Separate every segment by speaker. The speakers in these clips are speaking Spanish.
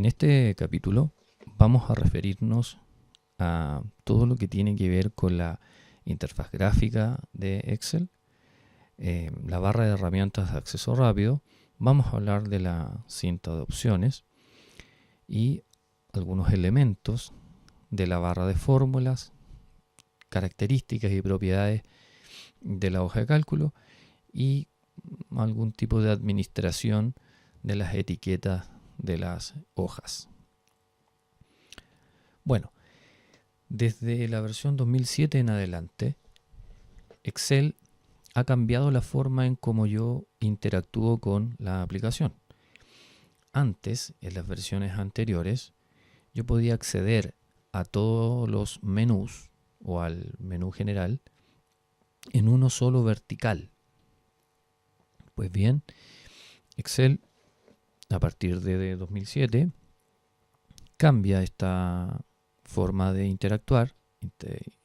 Speaker 1: este capítulo vamos a referirnos a todo lo que tiene que ver con la interfaz gráfica de Excel, la barra de herramientas de acceso rápido. Vamos a hablar de la cinta de opciones y algunos elementos de la barra de fórmulas, características y propiedades de la hoja de cálculo y algún tipo de administración de las etiquetas de las hojas. Bueno, desde la versión 2007 en adelante, Excel ha cambiado la forma en cómo yo interactúo con la aplicación. Antes, en las versiones anteriores, yo podía acceder a todos los menús o al menú general en uno solo vertical. Pues bien, Excel a partir de 2007 cambia esta forma de interactuar,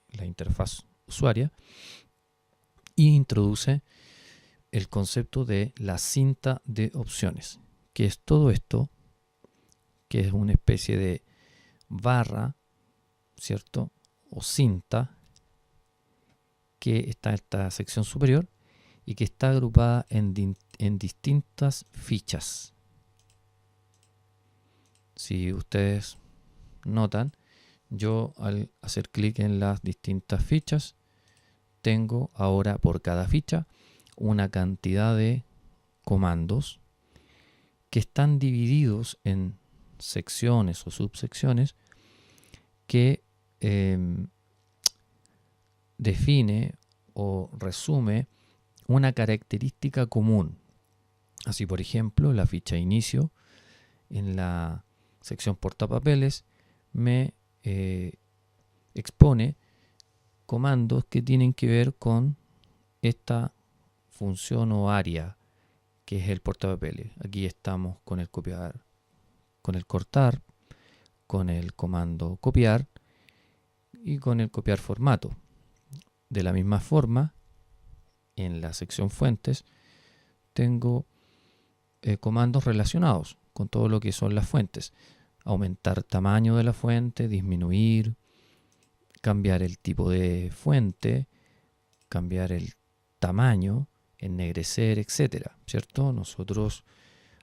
Speaker 1: la interfaz usuaria, y introduce el concepto de la cinta de opciones, que es todo esto, que es una especie de barra, ¿cierto? O cinta que está en esta sección superior y que está agrupada en distintas fichas. Si ustedes notan, yo al hacer clic en las distintas fichas, tengo ahora por cada ficha una cantidad de comandos que están divididos en secciones o subsecciones que define o resume una característica común. Así, por ejemplo, la ficha inicio en la sección portapapeles me expone comandos que tienen que ver con esta función o área que es el portapapeles. Aquí estamos con el copiar, con el cortar, con el comando copiar y con el copiar formato. De la misma forma, en la sección fuentes tengo comandos relacionados con todo lo que son las fuentes. Aumentar tamaño de la fuente, disminuir, cambiar el tipo de fuente, cambiar el tamaño, ennegrecer, etcétera, ¿cierto? Nosotros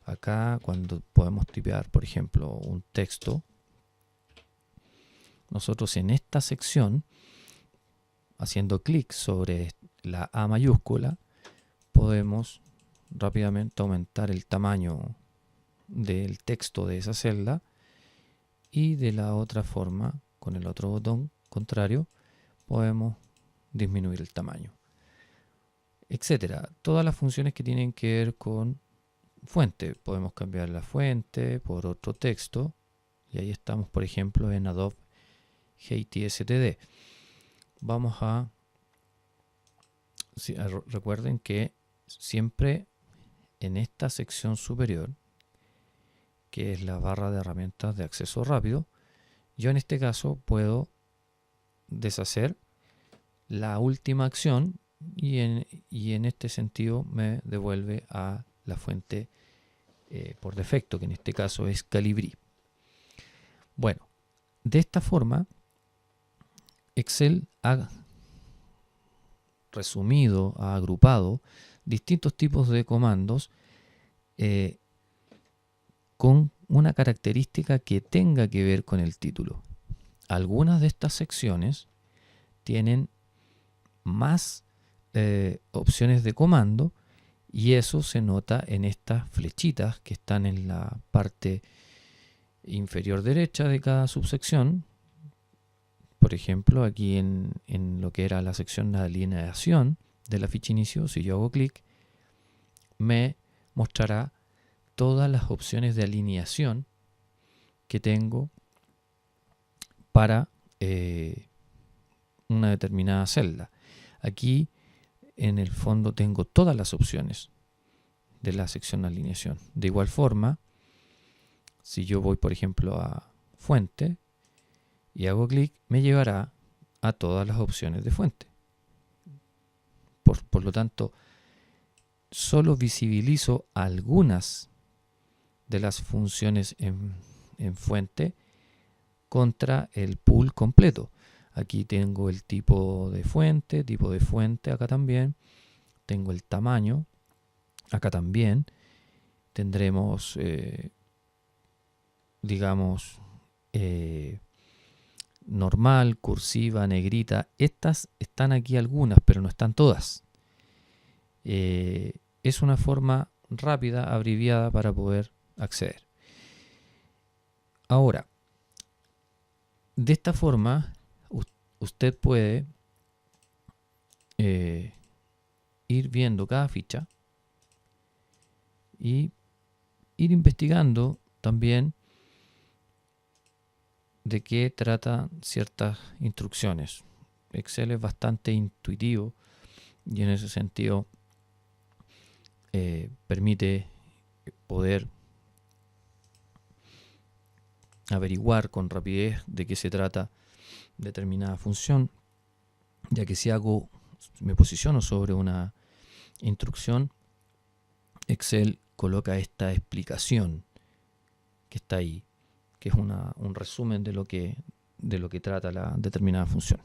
Speaker 1: acá cuando podemos tipear, por ejemplo, un texto, nosotros en esta sección, haciendo clic sobre la A mayúscula, podemos rápidamente aumentar el tamaño del texto de esa celda y de la otra forma, con el otro botón contrario, podemos disminuir el tamaño, etcétera. Todas las funciones que tienen que ver con fuente, podemos cambiar la fuente por otro texto y ahí estamos, por ejemplo, en Adobe GTSTD. Vamos a recuerden que siempre en esta sección superior, que es la barra de herramientas de acceso rápido, yo en este caso puedo deshacer la última acción y en este sentido me devuelve a la fuente por defecto, que en este caso es Calibri. Bueno, de esta forma Excel ha resumido, ha agrupado distintos tipos de comandos con una característica que tenga que ver con el título. Algunas de estas secciones tienen más opciones de comando y eso se nota en estas flechitas que están en la parte inferior derecha de cada subsección. Por ejemplo, aquí en lo que era la sección de alineación de la ficha inicio, si yo hago clic, me mostrará todas las opciones de alineación que tengo para una determinada celda. Aquí en el fondo tengo todas las opciones de la sección de alineación. De igual forma, si yo voy por ejemplo a fuente y hago clic, me llevará a todas las opciones de fuente. Por lo tanto, solo visibilizo algunas de las funciones en fuente contra el pool completo. Aquí tengo el tipo de fuente acá también. Tengo el tamaño, acá también. Tendremos, digamos, normal, cursiva, negrita. Estas están aquí algunas, pero no están todas. Es una forma rápida, abreviada para poder acceder. Ahora, de esta forma, usted puede ir viendo cada ficha y ir investigando también de qué tratan ciertas instrucciones. Excel es bastante intuitivo y en ese sentido permite poder averiguar con rapidez de qué se trata determinada función, ya que si me posiciono sobre una instrucción, Excel coloca esta explicación que está ahí, que es un resumen de lo que trata la determinada función.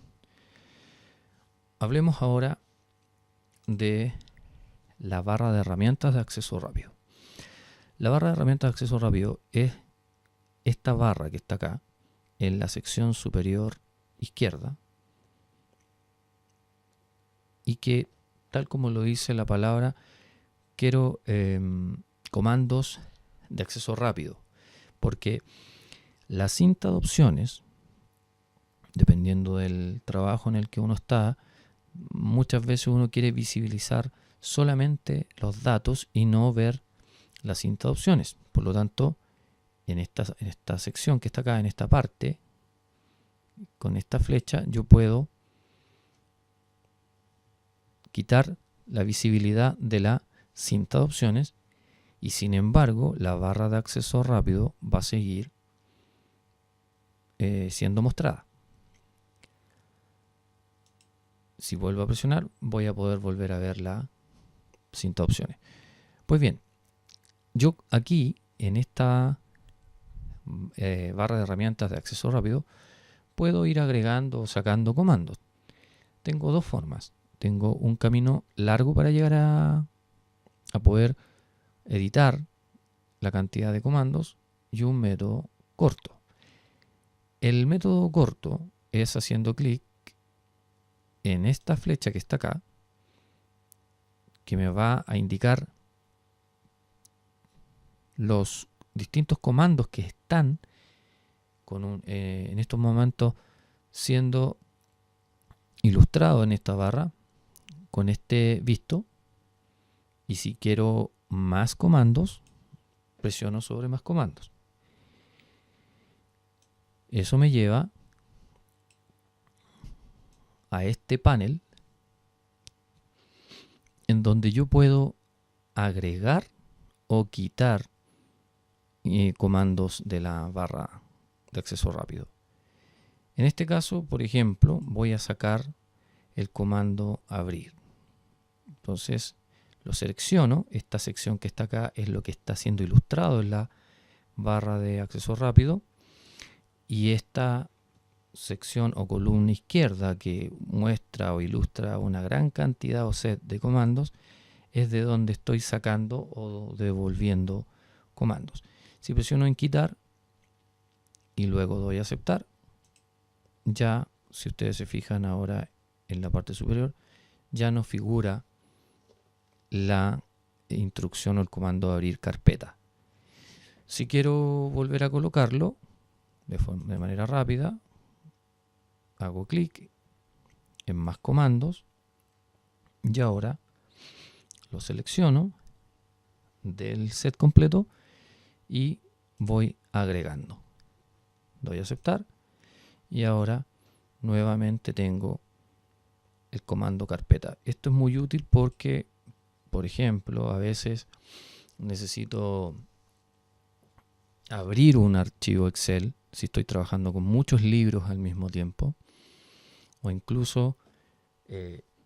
Speaker 1: Hablemos ahora de la barra de herramientas de acceso rápido. La barra de herramientas de acceso rápido es esta barra que está acá en la sección superior izquierda y que, tal como lo dice la palabra, quiero comandos de acceso rápido, porque la cinta de opciones, dependiendo del trabajo en el que uno está, muchas veces uno quiere visibilizar solamente los datos y no ver la cinta de opciones. Por lo tanto, en esta sección que está acá, en esta parte, con esta flecha, yo puedo quitar la visibilidad de la cinta de opciones y, sin embargo, la barra de acceso rápido va a seguir siendo mostrada. Si vuelvo a presionar, voy a poder volver a ver la cinta de opciones. Pues bien, yo aquí en esta barra de herramientas de acceso rápido puedo ir agregando o sacando comandos. Tengo dos formas. Tengo un camino largo para llegar a poder editar la cantidad de comandos y un método corto. El método corto es haciendo clic en esta flecha que está acá, que me va a indicar los distintos comandos que están en estos momentos siendo ilustrados en esta barra con este visto. Y si quiero más comandos, presiono sobre más comandos. Eso me lleva a este panel en donde yo puedo agregar o quitar comandos de la barra de acceso rápido. En este caso, por ejemplo, voy a sacar el comando abrir. Entonces lo selecciono. Esta sección que está acá es lo que está siendo ilustrado en la barra de acceso rápido, y esta sección o columna izquierda que muestra o ilustra una gran cantidad o set de comandos es de donde estoy sacando o devolviendo comandos. Si presiono en quitar y luego doy a aceptar, ya, si ustedes se fijan ahora en la parte superior, ya no figura la instrucción o el comando de abrir carpeta. Si quiero volver a colocarlo de manera rápida, hago clic en más comandos y ahora lo selecciono del set completo y voy agregando. Doy a aceptar y ahora nuevamente tengo el comando carpeta. Esto es muy útil porque, por ejemplo, a veces necesito abrir un archivo Excel si estoy trabajando con muchos libros al mismo tiempo, o incluso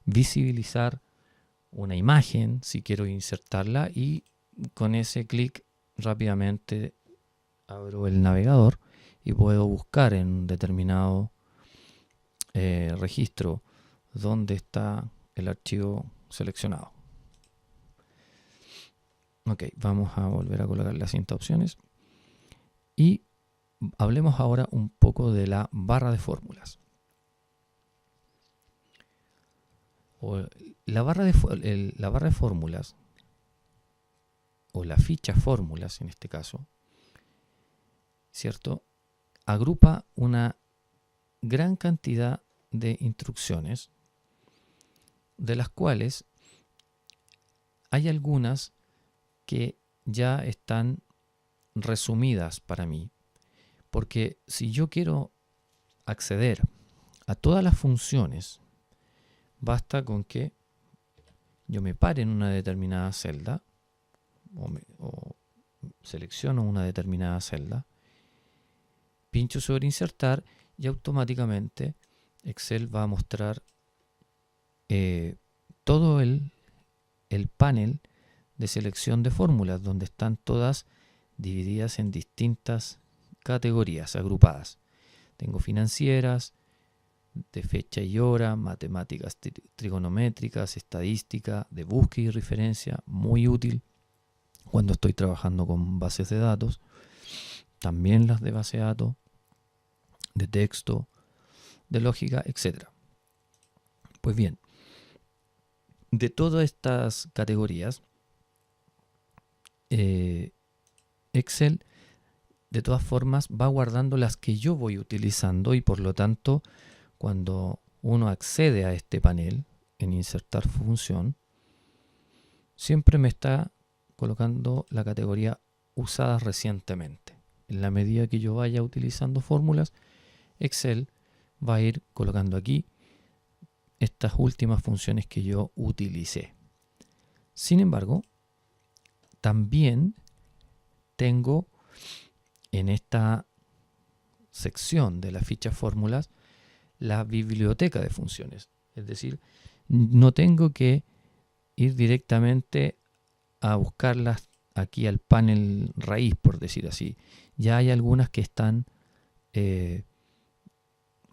Speaker 1: visibilizar una imagen si quiero insertarla, y con ese clic rápidamente abro el navegador y puedo buscar en un determinado registro dónde está el archivo seleccionado. Ok, vamos a volver a colocar las cinta opciones y hablemos ahora un poco de la barra de fórmulas. La barra de fórmulas, o la ficha fórmulas en este caso, ¿cierto? Agrupa una gran cantidad de instrucciones, de las cuales hay algunas que ya están resumidas para mí, porque si yo quiero acceder a todas las funciones, basta con que yo me pare en una determinada celda o selecciono una determinada celda, pincho sobre insertar y automáticamente Excel va a mostrar todo el panel de selección de fórmulas, donde están todas divididas en distintas categorías agrupadas. Tengo financieras, de fecha y hora, matemáticas trigonométricas, estadística, de búsqueda y referencia, muy útil cuando estoy trabajando con bases de datos. También las de base de datos, de texto, de lógica, etc. Pues bien, de todas estas categorías, Excel de todas formas va guardando las que yo voy utilizando y por lo tanto cuando uno accede a este panel en insertar función, siempre me está colocando la categoría usadas recientemente. En la medida que yo vaya utilizando fórmulas, Excel va a ir colocando aquí estas últimas funciones que yo utilicé. Sin embargo, también tengo en esta sección de la ficha fórmulas la biblioteca de funciones. Es decir, no tengo que ir directamente a buscarlas aquí al panel raíz, por decir así. Ya hay algunas que están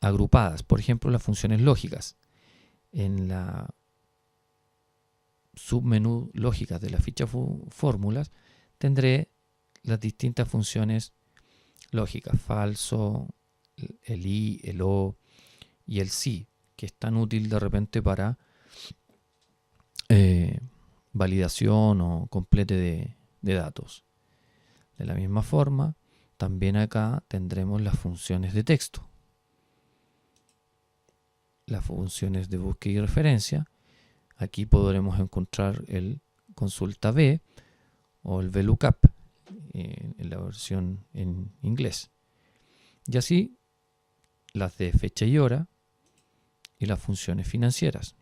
Speaker 1: agrupadas. Por ejemplo, las funciones lógicas. En la submenú lógicas de la ficha fórmulas tendré las distintas funciones lógicas, falso, el i, el o y el sí, que es tan útil de repente para validación o complete de datos. De la misma forma, también acá tendremos las funciones de texto, las funciones de búsqueda y referencia. Aquí podremos encontrar el consulta B o el VLOOKUP en la versión en inglés. Y así las de fecha y hora y las funciones financieras.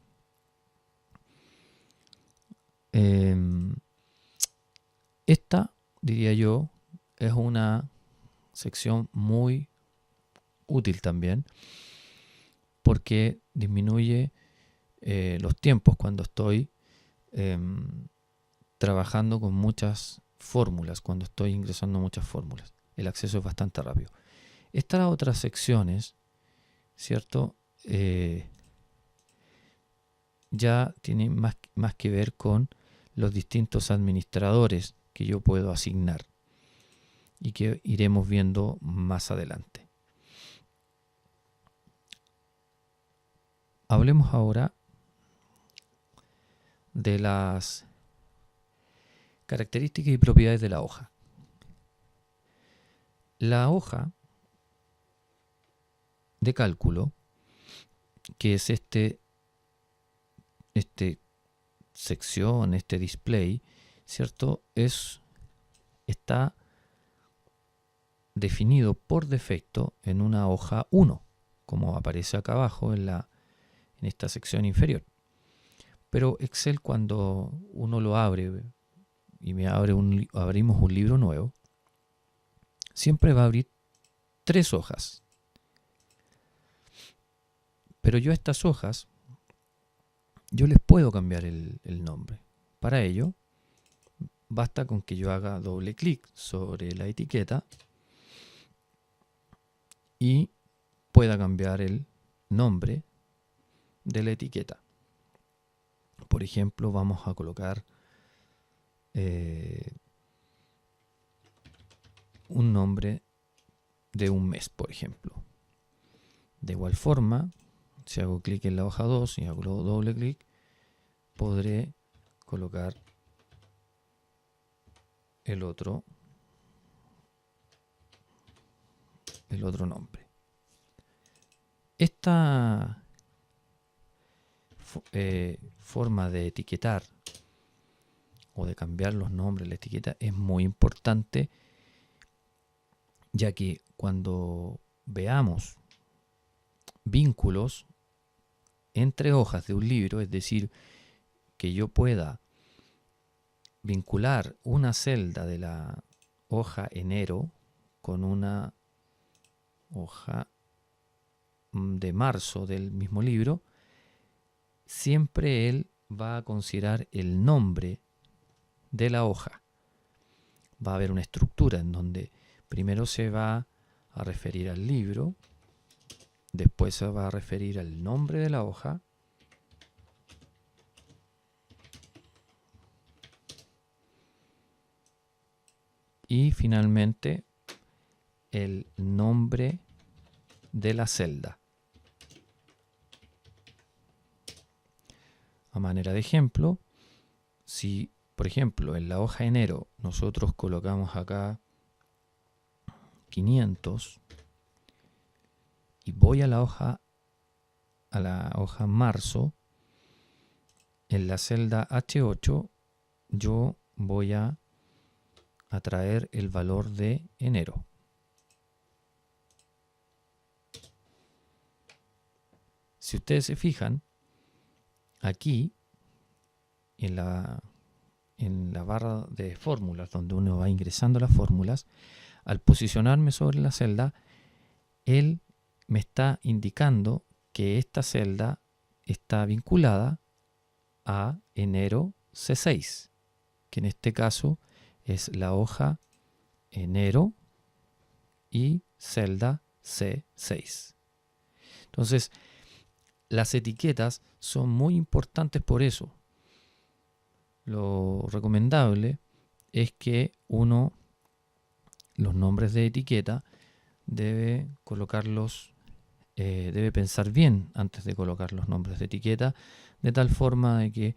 Speaker 1: Esta, diría yo, es una sección muy útil también porque disminuye los tiempos cuando estoy trabajando con muchas fórmulas, cuando estoy ingresando muchas fórmulas. El acceso es bastante rápido. Estas otras secciones, ¿cierto? Ya tienen más que ver con los distintos administradores que yo puedo asignar y que iremos viendo más adelante. Hablemos ahora de las características y propiedades de la hoja. La hoja de cálculo, que es esta sección, este display, ¿cierto? Está definido por defecto en una hoja 1, como aparece acá abajo en esta sección inferior. Pero Excel, cuando uno lo abre y abrimos un libro nuevo, siempre va a abrir 3 hojas. Pero yo a estas hojas, yo les puedo cambiar el nombre. Para ello, basta con que yo haga doble clic sobre la etiqueta y pueda cambiar el nombre de la etiqueta. Por ejemplo, vamos a colocar un nombre de un mes, por ejemplo. De igual forma, si hago clic en la hoja 2 y hago doble clic, podré colocar el otro nombre. Esta forma de etiquetar o de cambiar los nombres de la etiqueta es muy importante, ya que cuando veamos vínculos entre hojas de un libro, es decir, que yo pueda vincular una celda de la hoja enero con una hoja de marzo del mismo libro, siempre él va a considerar el nombre de la hoja. Va a haber una estructura en donde primero se va a referir al libro, después se va a referir al nombre de la hoja, y finalmente el nombre de la celda. A manera de ejemplo, si por ejemplo en la hoja enero nosotros colocamos acá 500 y voy a la hoja marzo, en la celda H8 yo voy a traer el valor de enero. Si ustedes se fijan, aquí en la barra de fórmulas, donde uno va ingresando las fórmulas, al posicionarme sobre la celda, él me está indicando que esta celda está vinculada a enero C6, que en este caso es la hoja enero y celda C6. Entonces, las etiquetas son muy importantes por eso. Lo recomendable es que uno los nombres de etiqueta debe colocarlos, debe pensar bien antes de colocar los nombres de etiqueta, de tal forma de que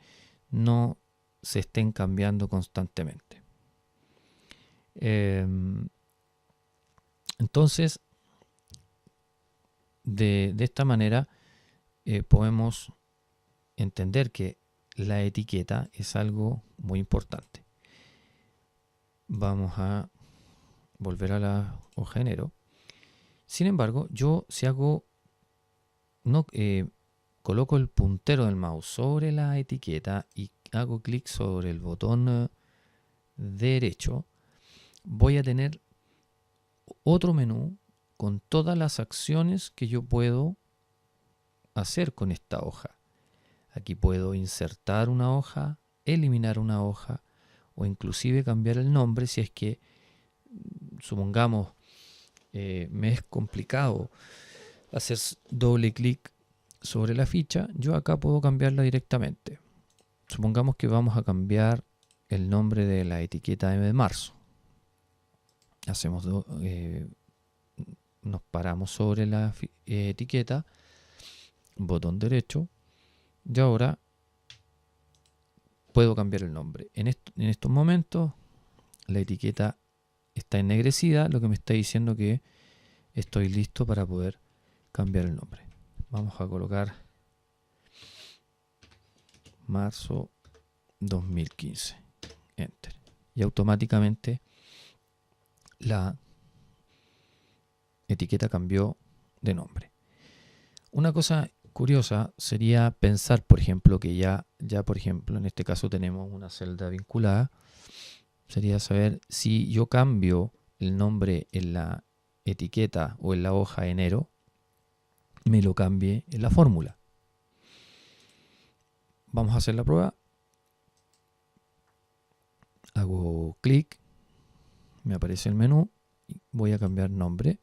Speaker 1: no se estén cambiando constantemente. Entonces, de esta manera podemos entender que la etiqueta es algo muy importante. Vamos a volver a la hoja enero. Sin embargo, yo si hago coloco el puntero del mouse sobre la etiqueta y hago clic sobre el botón derecho, voy a tener otro menú con todas las acciones que yo puedo hacer con esta hoja. Aquí puedo insertar una hoja, eliminar una hoja o inclusive cambiar el nombre si es que, supongamos, me es complicado hacer doble clic sobre la ficha. Yo acá puedo cambiarla directamente. Supongamos que vamos a cambiar el nombre de la etiqueta de marzo. Hacemos nos paramos sobre la etiqueta, botón derecho, y ahora puedo cambiar el nombre. En estos momentos la etiqueta está ennegrecida, lo que me está diciendo que estoy listo para poder cambiar el nombre. Vamos a colocar marzo 2015. Enter. Y automáticamente la etiqueta cambió de nombre. Una cosa curiosa sería pensar, por ejemplo, que ya por ejemplo, en este caso tenemos una celda vinculada. Sería saber si yo cambio el nombre en la etiqueta o en la hoja enero, me lo cambie en la fórmula. Vamos a hacer la prueba. Hago clic, me aparece el menú, voy a cambiar nombre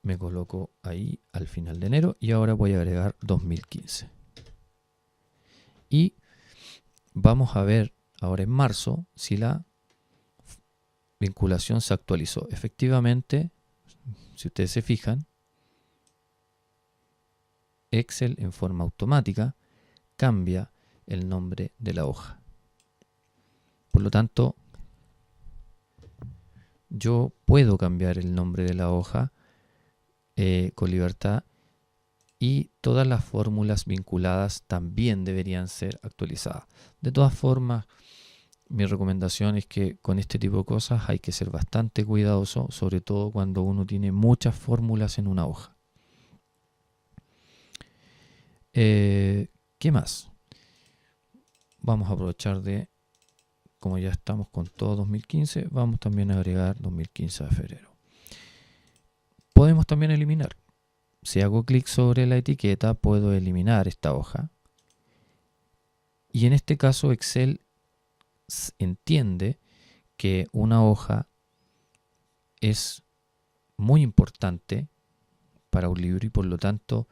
Speaker 1: me coloco ahí al final de enero y ahora voy a agregar 2015. Y vamos a ver ahora en marzo si la vinculación se actualizó. Efectivamente, si ustedes se fijan, Excel en forma automática cambia el nombre de la hoja. Por lo tanto, yo puedo cambiar el nombre de la hoja con libertad y todas las fórmulas vinculadas también deberían ser actualizadas. De todas formas, mi recomendación es que con este tipo de cosas hay que ser bastante cuidadoso, sobre todo cuando uno tiene muchas fórmulas en una hoja. ¿Qué más? Vamos a aprovechar de, como ya estamos con todo 2015, vamos también a agregar 2015 de febrero. Podemos también eliminar. Si hago clic sobre la etiqueta, puedo eliminar esta hoja. Y en este caso, Excel entiende que una hoja es muy importante para un libro y por lo tanto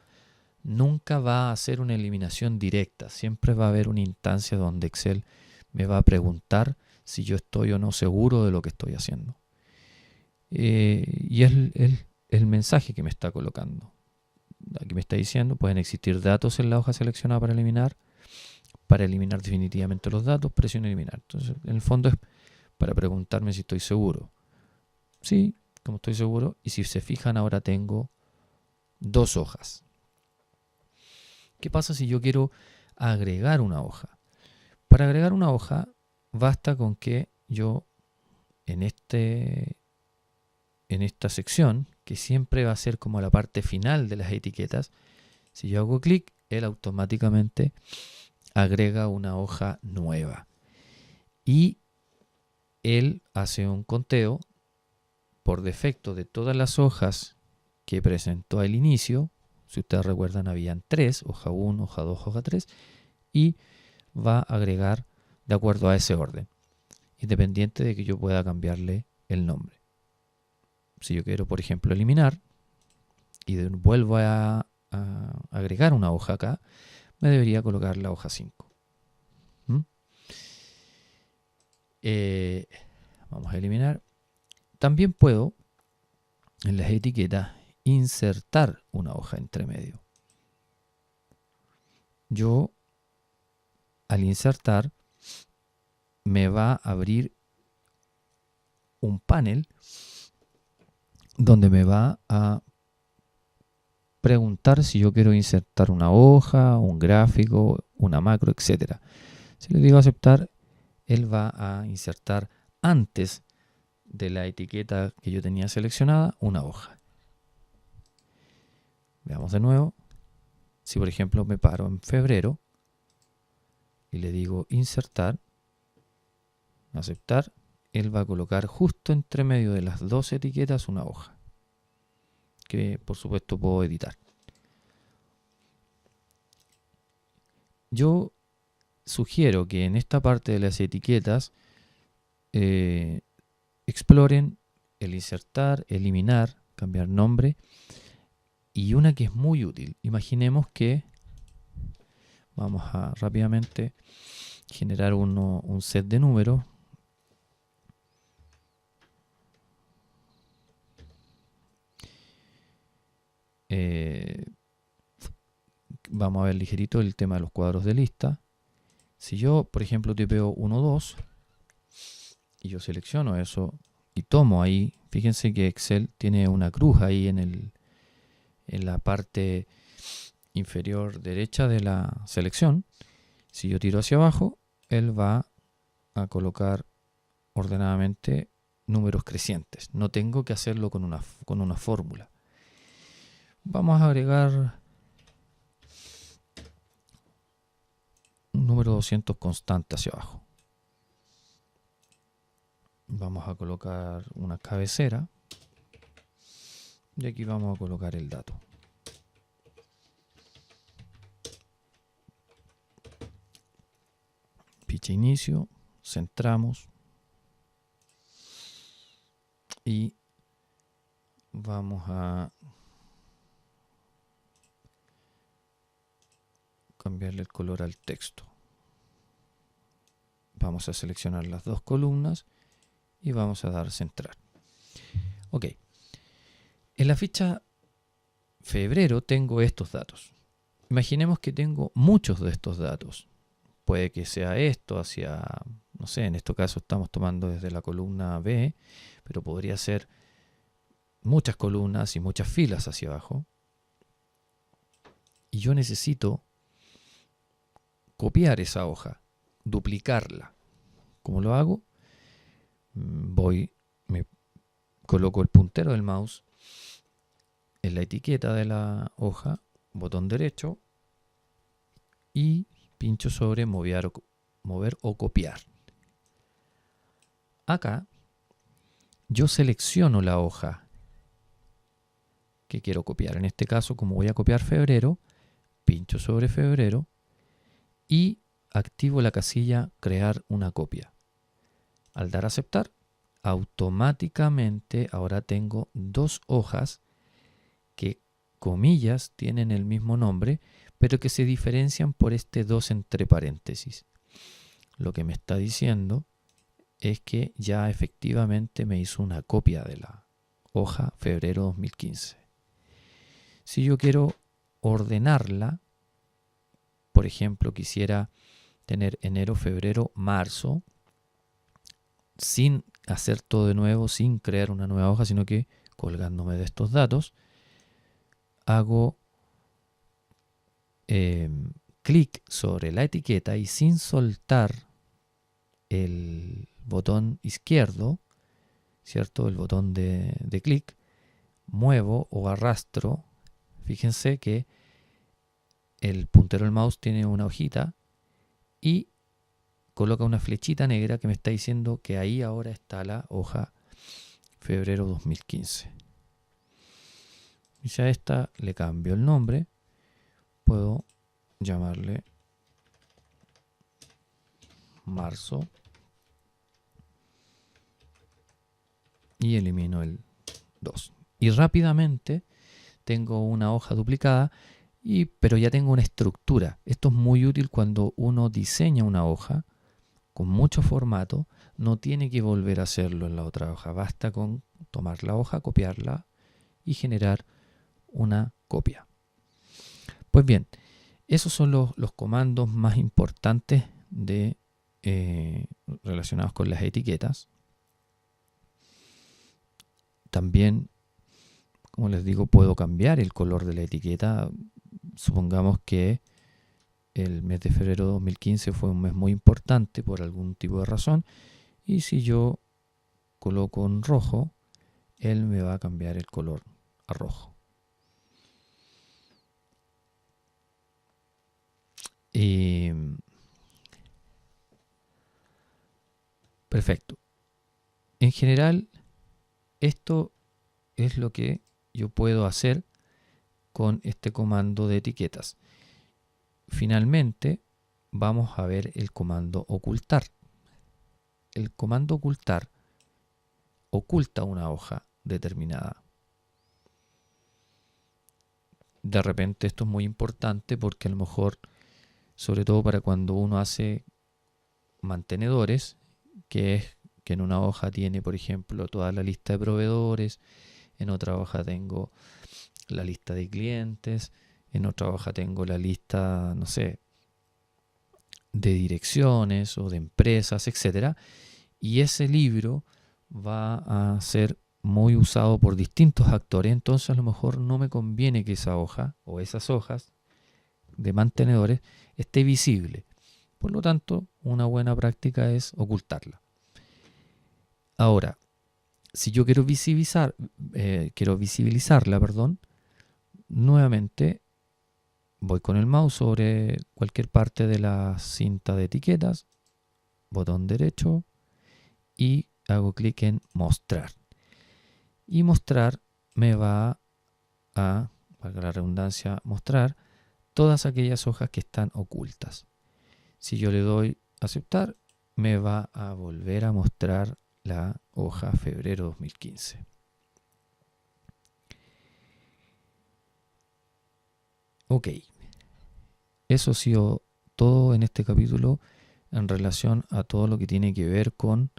Speaker 1: nunca va a hacer una eliminación directa. Siempre va a haber una instancia donde Excel me va a preguntar si yo estoy o no seguro de lo que estoy haciendo. Y es el mensaje que me está colocando. Aquí me está diciendo, pueden existir datos en la hoja seleccionada para eliminar. Para eliminar definitivamente los datos, presione eliminar. Entonces, en el fondo es para preguntarme si estoy seguro. Sí, como estoy seguro. Y si se fijan, ahora tengo 2 hojas. ¿Qué pasa si yo quiero agregar una hoja? Para agregar una hoja, basta con que yo en esta sección, que siempre va a ser como la parte final de las etiquetas, si yo hago clic, él automáticamente agrega una hoja nueva. Y él hace un conteo por defecto de todas las hojas que presentó al inicio. Si ustedes recuerdan, habían 3, hoja 1, hoja 2, hoja 3, y va a agregar de acuerdo a ese orden, independiente de que yo pueda cambiarle el nombre. Si yo quiero, por ejemplo, eliminar y vuelvo a agregar una hoja acá, me debería colocar la hoja 5. Vamos a eliminar. También puedo, en las etiquetas, insertar una hoja entre medio. Yo, al insertar, me va a abrir un panel donde me va a preguntar si yo quiero insertar una hoja, un gráfico, una macro, etc. Si le digo aceptar, él va a insertar antes de la etiqueta que yo tenía seleccionada una hoja. Veamos de nuevo. Si por ejemplo me paro en febrero y le digo insertar, aceptar, él va a colocar justo entre medio de las 2 etiquetas una hoja, que por supuesto puedo editar. Yo sugiero que en esta parte de las etiquetas exploren el insertar, eliminar, cambiar nombre, y una que es muy útil. Imaginemos que vamos a rápidamente generar un set de números. Vamos a ver ligerito el tema de los cuadros de lista. Si yo, por ejemplo, tipeo 1, 2 y yo selecciono eso y tomo ahí, fíjense que Excel tiene una cruz ahí en la parte inferior derecha de la selección. Si yo tiro hacia abajo, él va a colocar ordenadamente números crecientes. No tengo que hacerlo con una fórmula. Vamos a agregar un número 200 constante hacia abajo. Vamos a colocar una cabecera y aquí vamos a colocar el dato. Ficha inicio, centramos y vamos a cambiarle el color al texto. Vamos a seleccionar las dos columnas y vamos a dar centrar. Ok. En la ficha febrero tengo estos datos. Imaginemos que tengo muchos de estos datos. Puede que sea esto hacia, no sé, en este caso estamos tomando desde la columna B, pero podría ser muchas columnas y muchas filas hacia abajo. Y yo necesito copiar esa hoja, duplicarla. ¿Cómo lo hago? Me coloco el puntero del mouse en la etiqueta de la hoja, botón derecho, y pincho sobre mover o copiar. Acá yo selecciono la hoja que quiero copiar. En este caso, como voy a copiar febrero, pincho sobre febrero y activo la casilla crear una copia. Al dar a aceptar, automáticamente ahora tengo dos hojas que, comillas, tienen el mismo nombre, pero que se diferencian por este 2 entre paréntesis. Lo que me está diciendo es que ya efectivamente me hizo una copia de la hoja febrero 2015. Si yo quiero ordenarla, por ejemplo, quisiera tener enero, febrero, marzo, sin hacer todo de nuevo, sin crear una nueva hoja, sino que colgándome de estos datos, hago clic sobre la etiqueta y sin soltar el botón izquierdo, ¿cierto? El botón de clic, muevo o arrastro. Fíjense que el puntero del mouse tiene una hojita y coloca una flechita negra que me está diciendo que ahí ahora está la hoja febrero 2015. Y si a esta le cambio el nombre, puedo llamarle marzo y elimino el 2. Y rápidamente tengo una hoja duplicada, pero ya tengo una estructura. Esto es muy útil cuando uno diseña una hoja con mucho formato, no tiene que volver a hacerlo en la otra hoja. Basta con tomar la hoja, copiarla y generar una copia. Pues bien, esos son los comandos más importantes relacionados con las etiquetas. También, como les digo, puedo cambiar el color de la etiqueta. Supongamos que el mes de febrero de 2015 fue un mes muy importante por algún tipo de razón. Y si yo coloco en rojo, él me va a cambiar el color a rojo. Perfecto. En general, esto es lo que yo puedo hacer con este comando de etiquetas. Finalmente, vamos a ver el comando ocultar. El comando ocultar oculta una hoja determinada. De repente esto es muy importante porque a lo mejor, sobre todo para cuando uno hace mantenedores, que es que en una hoja tiene, por ejemplo, toda la lista de proveedores, en otra hoja tengo la lista de clientes, en otra hoja tengo la lista, no sé, de direcciones o de empresas, etcétera. Y ese libro va a ser muy usado por distintos actores, entonces a lo mejor no me conviene que esa hoja o esas hojas de mantenedores esté visible. Por lo tanto, una buena práctica es ocultarla. Ahora, si yo quiero visibilizarla, nuevamente voy con el mouse sobre cualquier parte de la cinta de etiquetas, botón derecho y hago clic en mostrar. Y mostrar me va a, para la redundancia, mostrar todas aquellas hojas que están ocultas. Si yo le doy a aceptar, me va a volver a mostrar la hoja febrero 2015. Ok. eso ha sido todo en este capítulo en relación a todo lo que tiene que ver con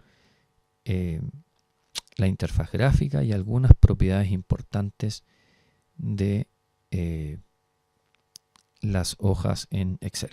Speaker 1: la interfaz gráfica y algunas propiedades importantes de las hojas en Excel.